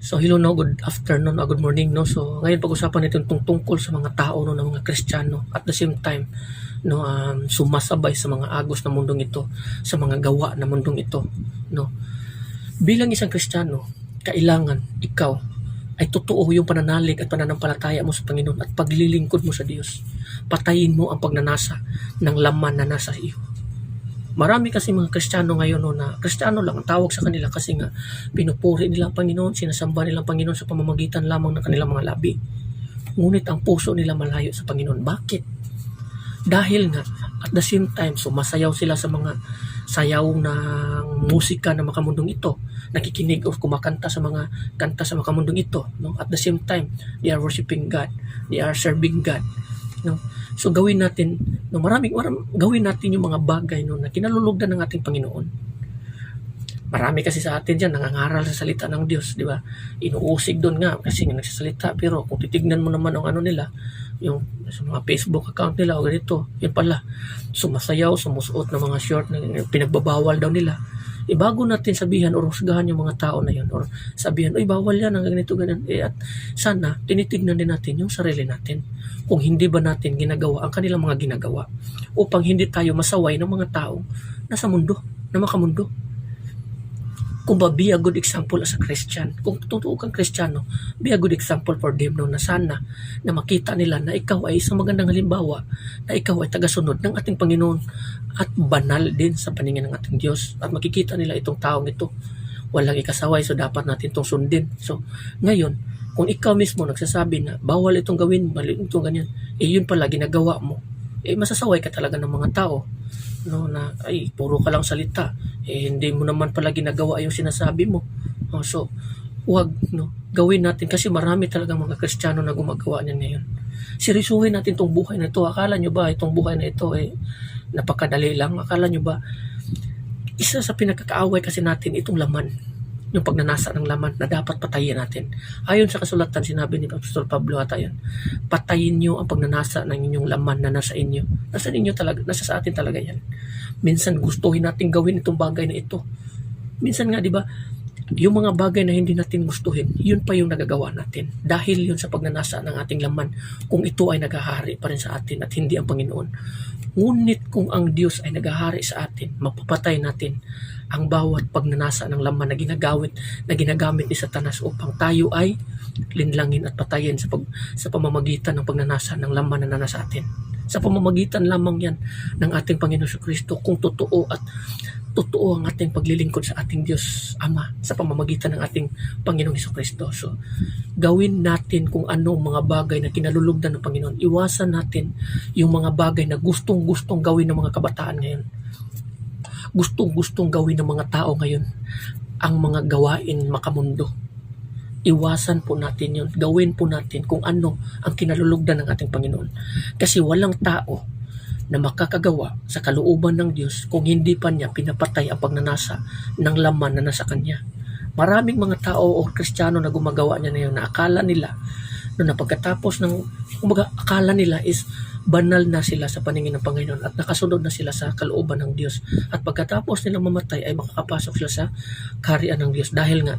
So hello no, good afternoon, good morning no. So ngayon pag-usapan natin tungkol sa mga tao no, ng mga Kristiyano at the same time no, sumasabay sa mga agos na mundong ito, sa mga gawa na mundong ito no. Bilang isang Kristiyano, kailangan ikaw ay totoo yung pananalig at pananampalataya mo sa Panginoon at paglilingkod mo sa Diyos. Patayin mo ang pagnanasa ng laman na nasa iyo. Marami kasi mga Kristiyano ngayon no, na Kristiyano lang ang tawag sa kanila kasi nga pinupuri nila ang Panginoon, sinasamba nila ang Panginoon sa pamamagitan lamang ng kanilang mga labi. Ngunit ang puso nila malayo sa Panginoon. Bakit? Dahil nga at the same time sumasayaw sila sa mga sayaw ng musika ng makamundong ito, nakikinig o kumakanta sa mga kanta sa makamundong ito no? At the same time they are worshiping God, they are serving God no. So gawin natin no, maraming gawin natin yung mga bagay no, na kinalulugdan ng ating Panginoon. Marami kasi sa atin diyan nangangaral sa salita ng Diyos, di ba? Inuusig doon nga kasi nga nagsasalita, pero kung titignan mo naman ang ano nila, yung sa mga Facebook account nila o ganito, yun pala, sumasayaw, sumusuot ng mga short na pinagbabawal daw nila. Bago natin sabihan o rusgahan yung mga tao na yun or sabihan, oy bawal yan, ang ganito, ganyan. At sana, tinitignan din natin yung sarili natin. Kung hindi ba natin ginagawa ang kanilang mga ginagawa upang hindi tayo masaway ng mga tao nasa mundo, na makamundo. Kung ba, be a good example as a Christian. Kung totoo kang Kristiyano, be a good example for them no, na sana na makita nila na ikaw ay isang magandang halimbawa, na ikaw ay tagasunod ng ating Panginoon at banal din sa paningin ng ating Diyos. At makikita nila itong taong ito, walang ikasaway, so dapat natin itong sundin. So ngayon, kung ikaw mismo nagsasabi na bawal itong gawin, mali itong ganyan, yun pala ginagawa mo, masasaway ka talaga ng mga tao no, na ay puro ka lang salita, hindi mo naman pala ginagawa yung sinasabi mo. So wag no, gawin natin kasi marami talagang mga Kristiyano na gumagawa niyan ngayon. Seryosohin natin tong buhay na ito. Akala nyo ba itong buhay na ito napakadali lang? Akala nyo ba isa sa pinagkakaaway kasi natin itong laman, yung pagnanasa ng laman na dapat patayin natin. Ayon sa kasulatan, sinabi ni Apostol Pablo ata yan, patayin nyo ang pagnanasa ng inyong laman na nasa inyo. Nasa inyo talaga, nasa sa atin talaga yan. Minsan gustuhin natin gawin itong bagay na ito. Minsan nga, di ba, yung mga bagay na hindi natin gustuhin, yun pa yung nagagawa natin. Dahil yun sa pagnanasa ng ating laman, kung ito ay naghahari pa rin sa atin at hindi ang Panginoon. Ngunit kung ang Diyos ay naghahari sa atin, mapapatay natin ang bawat pagnanasa ng laman na ginagamit ni Satanas upang tayo ay linlangin at patayin sa pamamagitan ng pagnanasa ng laman na nasa atin. Sa pamamagitan lamang yan ng ating Panginoon Kristo kung totoo ang ating paglilingkod sa ating Diyos Ama sa pamamagitan ng ating Panginoong Kristo. So, gawin natin kung anong mga bagay na kinalulugdan ng Panginoon. Iwasan natin yung mga bagay na gustong-gustong gawin ng mga kabataan ngayon. Gustong-gustong gawin ng mga tao ngayon ang mga gawain makamundo. Iwasan po natin yun. Gawin po natin kung ano ang kinalulugdan ng ating Panginoon. Kasi walang tao na makakagawa sa kalooban ng Diyos kung hindi pa niya pinapatay ang pagnanasa ng laman na nasa kanya. Maraming mga tao o Kristiyano na gumagawa niya na yun na akala nila na pagkatapos ng akala nila is banal na sila sa paningin ng Panginoon at nakasunod na sila sa kalooban ng Diyos. At pagkatapos nilang mamatay ay makakapasok sila sa kaharian ng Diyos dahil nga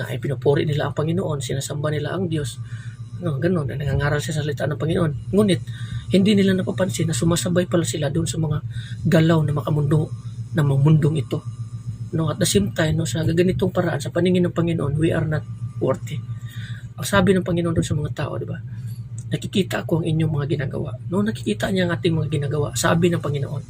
ay pinupuri nila ang Panginoon, sinasamba nila ang Diyos. No, ganoon, nangangaral sa salita ng Panginoon. Ngunit hindi nila napapansin na sumasabay pala sila doon sa mga galaw na mundong ito. No, at the same time, no, sa ganitong paraan sa paningin ng Panginoon, we are not worthy. Ang sabi ng Panginoon doon sa mga tao, di ba? Nakikita ko ang inyong mga ginagawa. No, nakikita niya ang ating mga ginagawa. Sabi ng Panginoon,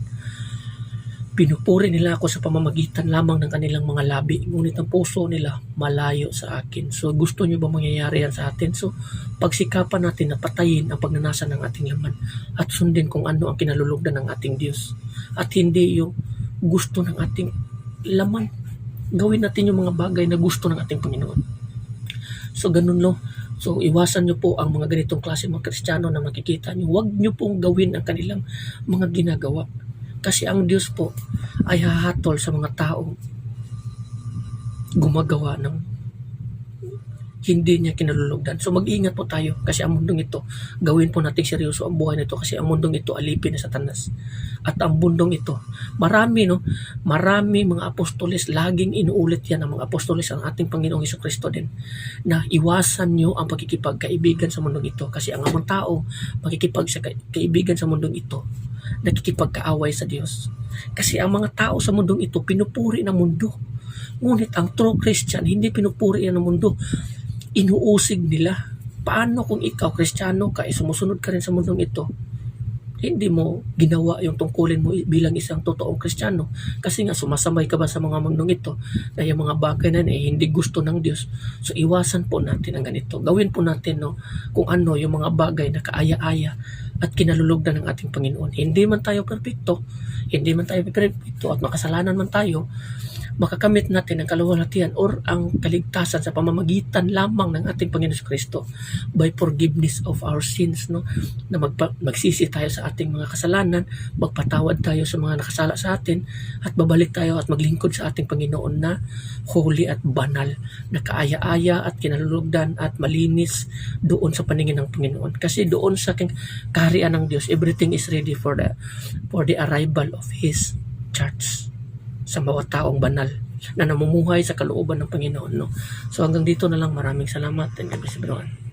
pinupuri nila ako sa pamamagitan lamang ng kanilang mga labi, ngunit ang puso nila malayo sa akin. So, gusto nyo ba mangyayari yan sa atin? So, pagsikapan natin na patayin ang pagnanasa ng ating laman at sundin kung ano ang kinalulugdan ng ating Diyos. At hindi yung gusto ng ating laman. Gawin natin yung mga bagay na gusto ng ating Panginoon. So, ganun lo. So, iwasan nyo po ang mga ganitong klase mga Kristiyano na makikita nyo. Huwag nyo pong gawin ang kanilang mga ginagawa. Kasi ang Diyos po ay hahatol sa mga taong gumagawa ng hindi niya kinalulugdan. So mag-ingat po tayo kasi ang mundong ito, gawin po nating seryoso ang buhay nito kasi ang mundong ito alipin ni Satanas. At ang mundong ito, marami mga apostoles, laging inuulit yan ang mga apostoles, ang ating Panginoong Hesukristo din, na iwasan nyo ang pagkikipagkaibigan sa mundong ito kasi ang mga tao kaibigan sa mundong ito, nakikipagkaaway sa Diyos. Kasi ang mga tao sa mundong ito, pinupuri ng mundo. Ngunit ang true Christian, hindi pinupuri yan ng mundo. Inuusig nila. Paano kung ikaw, Kristiyano ka, sumusunod ka rin sa mundong ito? Hindi mo ginawa yung tungkulin mo bilang isang totoong Kristiyano. Kasi nga, sumasabay ka ba sa mga mundong ito na yung mga bagay na hindi gusto ng Diyos. So, iwasan po natin ang ganito. Gawin po natin kung ano yung mga bagay na kaaya-aya at kinalulugdan ng ating Panginoon. Hindi man tayo perfecto at makasalanan man tayo, makakamit natin ang kaluwalhatian or ang kaligtasan sa pamamagitan lamang ng ating Panginoon Kristo by forgiveness of our sins, na magsisi tayo sa ating mga kasalanan, magpatawad tayo sa mga nakasala sa atin, at babalik tayo at maglingkod sa ating Panginoon na holy at banal, na kaaya-aya at kinalulugdan at malinis doon sa paningin ng Panginoon. Kasi doon sa kaharian ng Diyos, everything is ready for the arrival of His church, sa mga taong banal na namumuhay sa kalooban ng Panginoon. So hanggang dito na lang, maraming salamat and God bless everyone.